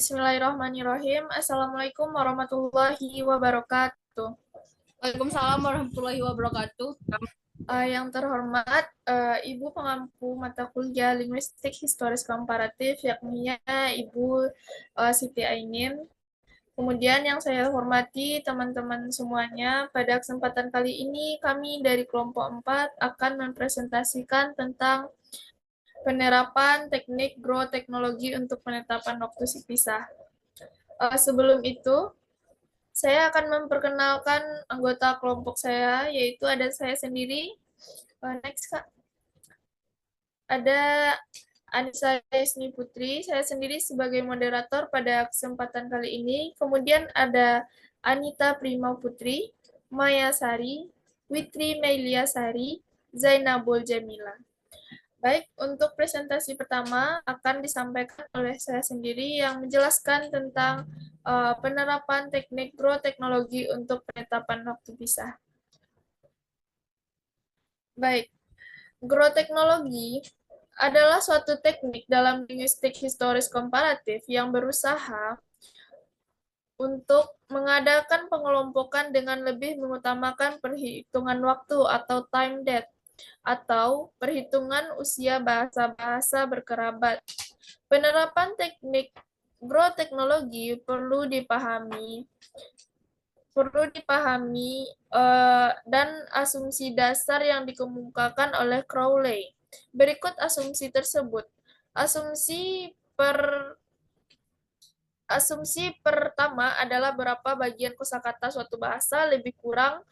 Bismillahirrahmanirrahim. Assalamualaikum warahmatullahi wabarakatuh. Waalaikumsalam warahmatullahi wabarakatuh. Yang terhormat, Ibu pengampu mata kuliah Linguistik Historis Komparatif, yakni Ibu Siti Ainin. Kemudian yang saya hormati teman-teman semuanya, pada kesempatan kali ini kami dari kelompok 4 akan mempresentasikan tentang penerapan teknik grow teknologi untuk penetapan waktu pisah. Sebelum itu, saya akan memperkenalkan anggota kelompok saya, yaitu ada saya sendiri. Next, Kak. Ada Anissa Yasni Putri, saya sendiri sebagai moderator pada kesempatan kali ini. Kemudian ada Anita Prima Putri, Maya Sari, Witri Meilia Sari, Zainabul Jamila. Baik, untuk presentasi pertama akan disampaikan oleh saya sendiri yang menjelaskan tentang penerapan teknik grow teknologi untuk penetapan waktu pisah. Baik, grow teknologi adalah suatu teknik dalam linguistik historis komparatif yang berusaha untuk mengadakan pengelompokan dengan lebih mengutamakan perhitungan waktu atau time depth atau perhitungan usia bahasa-bahasa berkerabat. Penerapan teknik grow teknologi dan asumsi dasar yang dikemukakan oleh Crowley. Berikut asumsi tersebut. Asumsi per Asumsi pertama adalah berapa bagian kosakata suatu bahasa lebih kurang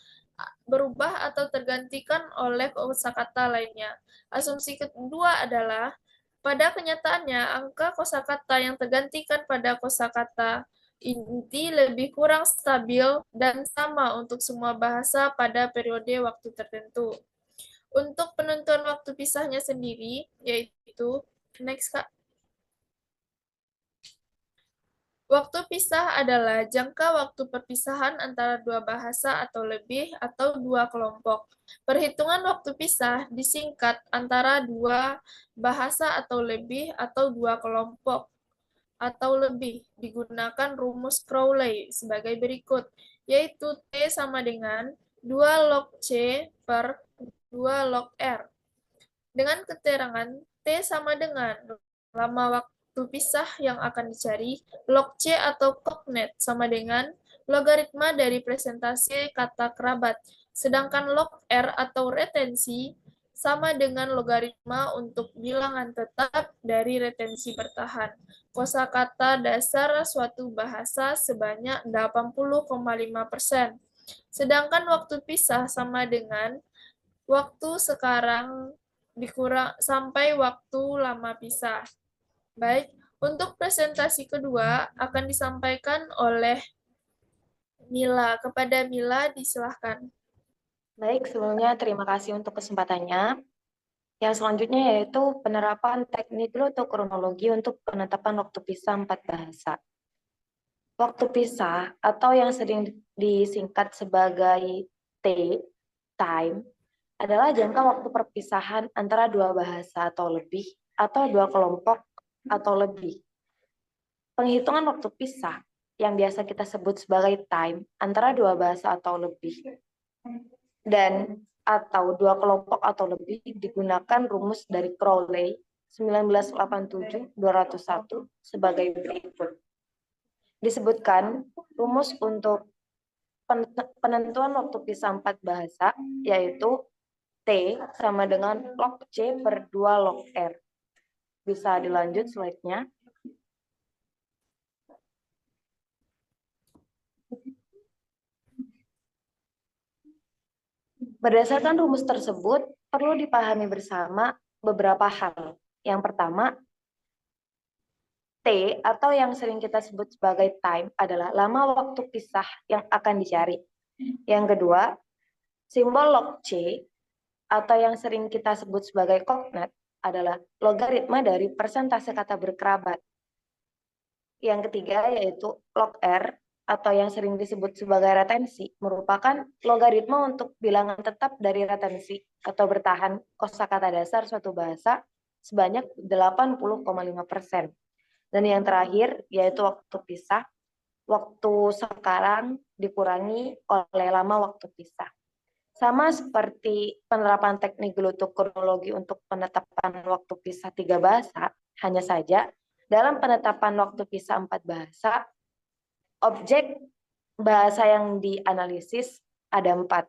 berubah atau tergantikan oleh kosakata lainnya. Asumsi kedua adalah pada kenyataannya angka kosakata yang tergantikan pada kosakata inti lebih kurang stabil dan sama untuk semua bahasa pada periode waktu tertentu. Untuk penentuan waktu pisahnya sendiri, yaitu next Kak. Waktu pisah adalah jangka waktu perpisahan antara dua bahasa atau lebih atau dua kelompok. Perhitungan waktu pisah disingkat antara dua bahasa atau lebih atau dua kelompok atau lebih digunakan rumus Crowley sebagai berikut, yaitu T sama dengan 2 log C per 2 log R. Dengan keterangan T sama dengan lama waktu pisah yang akan dicari, log C atau cognet sama dengan logaritma dari presentasi kata kerabat, sedangkan log R atau retensi sama dengan logaritma untuk bilangan tetap dari retensi bertahan. Kosakata dasar suatu bahasa sebanyak 80,5%. Sedangkan waktu pisah sama dengan waktu sekarang dikurang sampai waktu lama pisah. Baik, untuk presentasi kedua akan disampaikan oleh Mila. Kepada Mila, disilahkan. Baik, sebelumnya terima kasih untuk kesempatannya. Yang selanjutnya yaitu penerapan teknik glotokronologi untuk penetapan waktu pisah 4 bahasa. Waktu pisah atau yang sering disingkat sebagai T, time, adalah jangka waktu perpisahan antara dua bahasa atau lebih, atau dua kelompok atau lebih. Penghitungan waktu pisah yang biasa kita sebut sebagai time antara dua bahasa atau lebih dan atau dua kelompok atau lebih digunakan rumus dari Crowley 1987-201 sebagai berikut. Disebutkan rumus untuk penentuan waktu pisah 4 bahasa yaitu T sama dengan log C per 2 log R. Bisa dilanjut slide-nya. Berdasarkan rumus tersebut, perlu dipahami bersama beberapa hal. Yang pertama, T atau yang sering kita sebut sebagai time adalah lama waktu pisah yang akan dicari. Yang kedua, simbol log C atau yang sering kita sebut sebagai cognet adalah logaritma dari persentase kata berkerabat. Yang ketiga yaitu log R atau yang sering disebut sebagai retensi merupakan logaritma untuk bilangan tetap dari retensi atau bertahan kosakata dasar suatu bahasa sebanyak 80,5%. Dan yang terakhir yaitu waktu pisah. Waktu sekarang dikurangi oleh lama waktu pisah. Sama seperti penerapan teknik glotokronologi untuk penetapan waktu pisah 3 bahasa, hanya saja dalam penetapan waktu pisah 4 bahasa, objek bahasa yang dianalisis ada 4.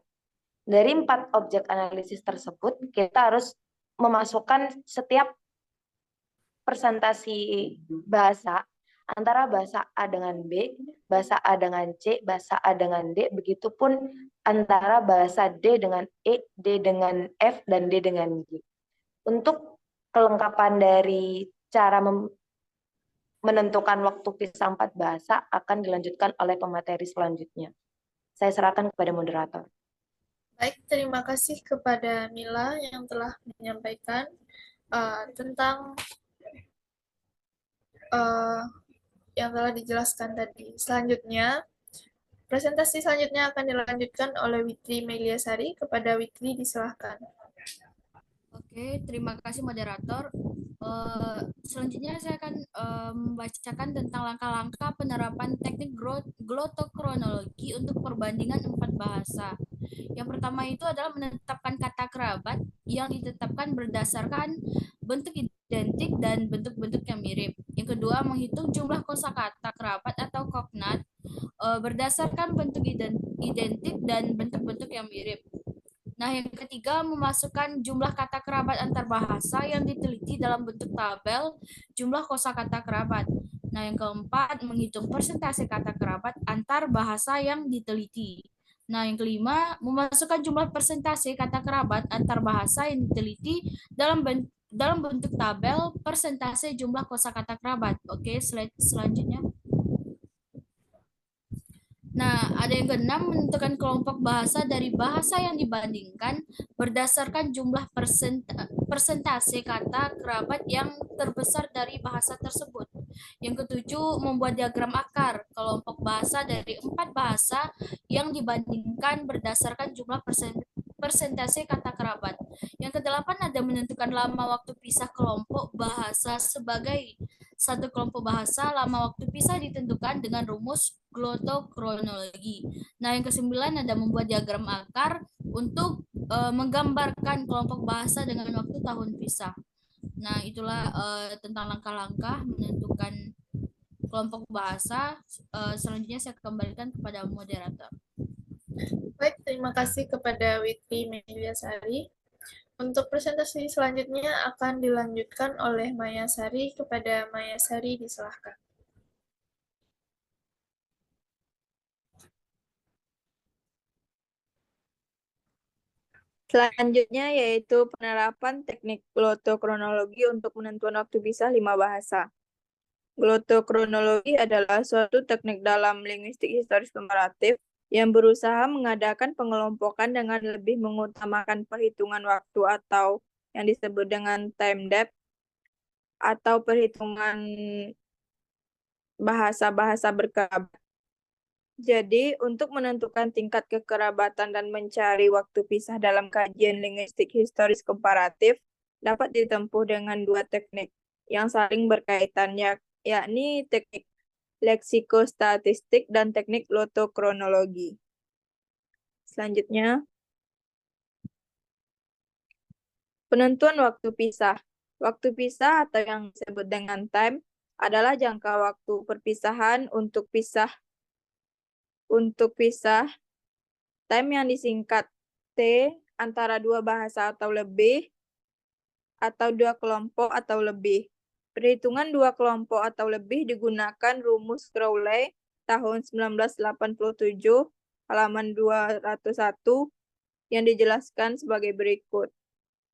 Dari 4 objek analisis tersebut, kita harus memasukkan setiap presentasi bahasa antara bahasa A dengan B, bahasa A dengan C, bahasa A dengan D, begitupun antara bahasa D dengan E, D dengan F, dan D dengan G. Untuk kelengkapan dari cara menentukan waktu pisah 4 bahasa akan dilanjutkan oleh pemateri selanjutnya. Saya serahkan kepada moderator. Baik, terima kasih kepada Mila yang telah menyampaikan tentang yang telah dijelaskan tadi. Selanjutnya, presentasi selanjutnya akan dilanjutkan oleh Witri Meliasari. Kepada Witri disilahkan. Oke, terima kasih moderator. Selanjutnya saya akan membacakan tentang langkah-langkah penerapan teknik glotokronologi untuk perbandingan 4 bahasa. Yang pertama itu adalah menetapkan kata kerabat yang ditetapkan berdasarkan bentuk identik dan bentuk-bentuk yang mirip. Yang kedua, menghitung jumlah kosakata kerabat atau cognate berdasarkan bentuk identik dan bentuk-bentuk yang mirip. Nah, yang ketiga, memasukkan jumlah kata kerabat antar bahasa yang diteliti dalam bentuk tabel jumlah kosakata kerabat. Nah, yang keempat, menghitung persentase kata kerabat antar bahasa yang diteliti. Nah, yang kelima, memasukkan jumlah persentase kata kerabat antar bahasa yang diteliti dalam bentuk tabel persentase jumlah kosakata kerabat. Oke, slide selanjutnya. Nah, ada yang keenam, menentukan kelompok bahasa dari bahasa yang dibandingkan berdasarkan jumlah persentase kata kerabat yang terbesar dari bahasa tersebut. Yang ketujuh, membuat diagram akar kelompok bahasa dari 4 bahasa yang dibandingkan berdasarkan jumlah persentase kata kerabat. Yang kedelapan, ada menentukan lama waktu pisah kelompok bahasa sebagai satu kelompok bahasa. Lama waktu pisah ditentukan dengan rumus glotokronologi. Nah, yang kesembilan ada membuat diagram akar untuk menggambarkan kelompok bahasa dengan waktu tahun pisah. Nah, itulah tentang langkah-langkah menentukan kelompok bahasa. Selanjutnya saya kembalikan kepada moderator. Baik, terima kasih kepada Witri Meliasari. Untuk presentasi selanjutnya akan dilanjutkan oleh Maya Sari. Kepada Maya Sari disilahkan. Selanjutnya yaitu penerapan teknik glotokronologi untuk penentuan waktu pisah 5 bahasa. Glotokronologi adalah suatu teknik dalam linguistik historis komparatif yang berusaha mengadakan pengelompokan dengan lebih mengutamakan perhitungan waktu atau yang disebut dengan time depth atau perhitungan bahasa-bahasa berkerabat. Jadi, untuk menentukan tingkat kekerabatan dan mencari waktu pisah dalam kajian linguistik historis komparatif dapat ditempuh dengan 2 teknik yang saling berkaitan, yakni teknik leksikostatistik dan teknik glotokronologi. Selanjutnya, penentuan waktu pisah. Waktu pisah atau yang disebut dengan time adalah jangka waktu perpisahan untuk pisah time yang disingkat T antara 2 bahasa atau lebih, atau 2 kelompok atau lebih. Perhitungan 2 kelompok atau lebih digunakan rumus Crowley tahun 1987, halaman 201, yang dijelaskan sebagai berikut.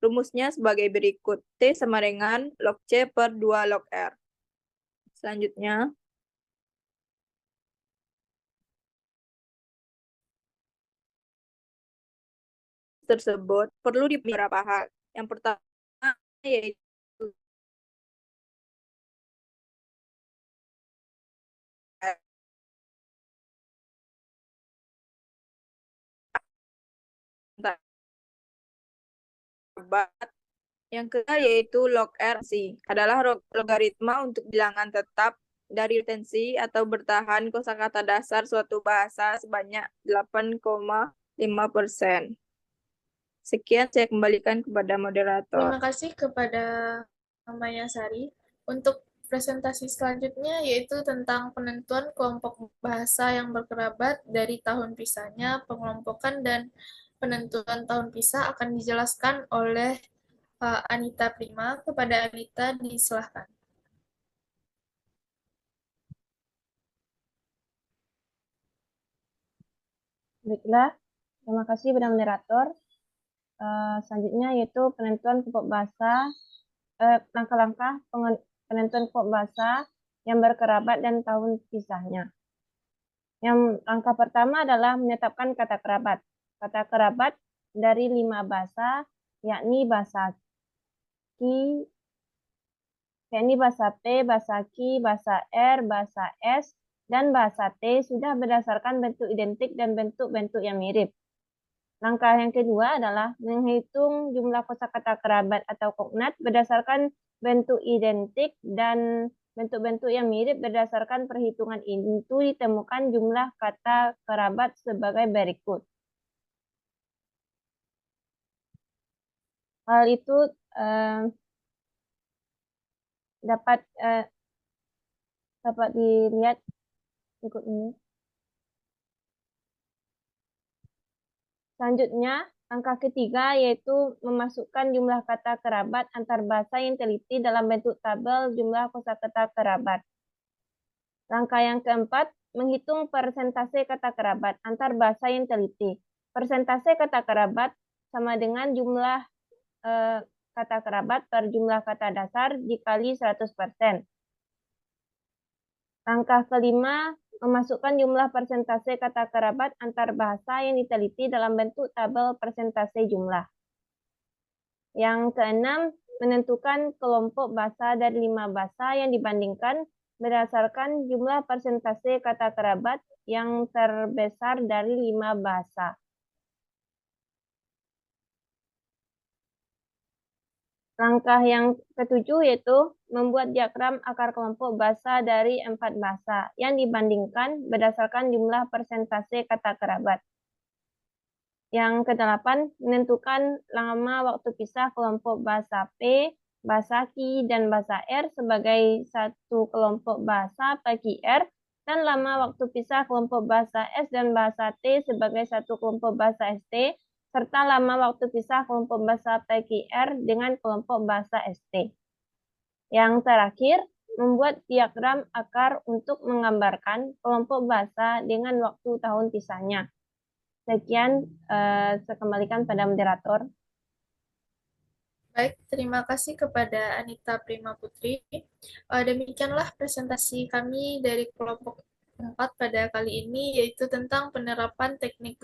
Rumusnya sebagai berikut. T sama dengan log C per 2 log R. Selanjutnya, tersebut perlu beberapa hal. Yang pertama yaitu kerabat Yang kedua yaitu log R adalah logaritma untuk bilangan tetap dari retensi atau bertahan kosakata dasar suatu bahasa sebanyak 8,5%. Sekian saya kembalikan kepada moderator. Terima kasih kepada Maya Sari. Untuk presentasi selanjutnya yaitu tentang penentuan kelompok bahasa yang berkerabat dari tahun pisahnya, pengelompokan dan penentuan tahun pisah akan dijelaskan oleh Anita Prima. Kepada Anita disilahkan. Baiklah, terima kasih kepada moderator. Selanjutnya yaitu penentuan kelompok bahasa, langkah-langkah penentuan kelompok bahasa yang berkerabat dan tahun pisahnya. Yang langkah pertama adalah menetapkan kata kerabat. Kata kerabat dari 5 bahasa, yakni bahasa Ki, bahasa P, bahasa Ki, bahasa R, bahasa S, dan bahasa T sudah berdasarkan bentuk identik dan bentuk-bentuk yang mirip. Langkah yang kedua adalah menghitung jumlah kosakata kerabat atau kognat berdasarkan bentuk identik dan bentuk-bentuk yang mirip. Berdasarkan perhitungan itu ditemukan jumlah kata kerabat sebagai berikut. Hal itu dapat dilihat berikut ini. Selanjutnya, langkah ketiga yaitu memasukkan jumlah kata kerabat antar bahasa yang teliti dalam bentuk tabel jumlah kosakata kerabat. Langkah yang keempat, menghitung persentase kata kerabat antar bahasa yang teliti. Persentase kata kerabat sama dengan jumlah kata kerabat per jumlah kata dasar dikali 100%. Langkah kelima, memasukkan jumlah persentase kata kerabat antar bahasa yang diteliti dalam bentuk tabel persentase jumlah. Yang keenam, menentukan kelompok bahasa dari 5 bahasa yang dibandingkan berdasarkan jumlah persentase kata kerabat yang terbesar dari 5 bahasa. Langkah yang ketujuh yaitu membuat diagram akar kelompok bahasa dari 4 bahasa yang dibandingkan berdasarkan jumlah persentase kata kerabat. Yang kedelapan, menentukan lama waktu pisah kelompok bahasa P, bahasa Ki, dan bahasa R sebagai satu kelompok bahasa bagi R, dan lama waktu pisah kelompok bahasa S dan bahasa T sebagai satu kelompok bahasa ST, serta lama waktu pisah kelompok bahasa PQR dengan kelompok bahasa ST. Yang terakhir, membuat diagram akar untuk menggambarkan kelompok bahasa dengan waktu tahun pisahnya. Sekian, saya kembalikan pada moderator. Baik, terima kasih kepada Anita Prima Putri. Demikianlah presentasi kami dari kelompok 4 pada kali ini, yaitu tentang penerapan teknik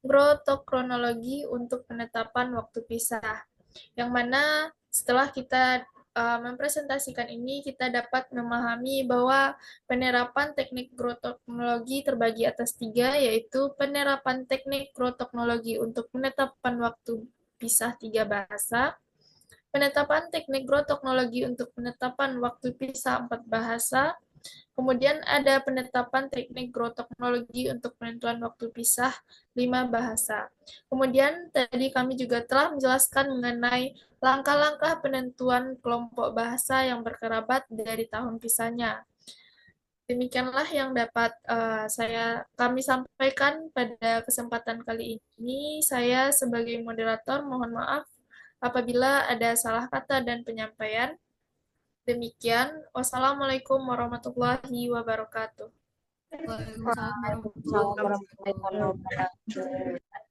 grotokronologi untuk penetapan waktu pisah. Yang mana setelah kita mempresentasikan ini, kita dapat memahami bahwa penerapan teknik grotokronologi terbagi atas 3, yaitu penerapan teknik grotokronologi untuk penetapan waktu pisah 3 bahasa, penetapan teknik grotokronologi untuk penetapan waktu pisah 4 bahasa, kemudian ada penetapan teknik grotokronologi untuk penentuan waktu pisah 5 bahasa. Kemudian tadi kami juga telah menjelaskan mengenai langkah-langkah penentuan kelompok bahasa yang berkerabat dari tahun pisahnya. Demikianlah yang dapat kami sampaikan pada kesempatan kali ini. Saya sebagai moderator mohon maaf apabila ada salah kata dan penyampaian. Demikian, wassalamualaikum warahmatullahi wabarakatuh. Waalaikumsalam warahmatullahi Assalamualaikum wabarakatuh. warahmatullahi wabarakatuh.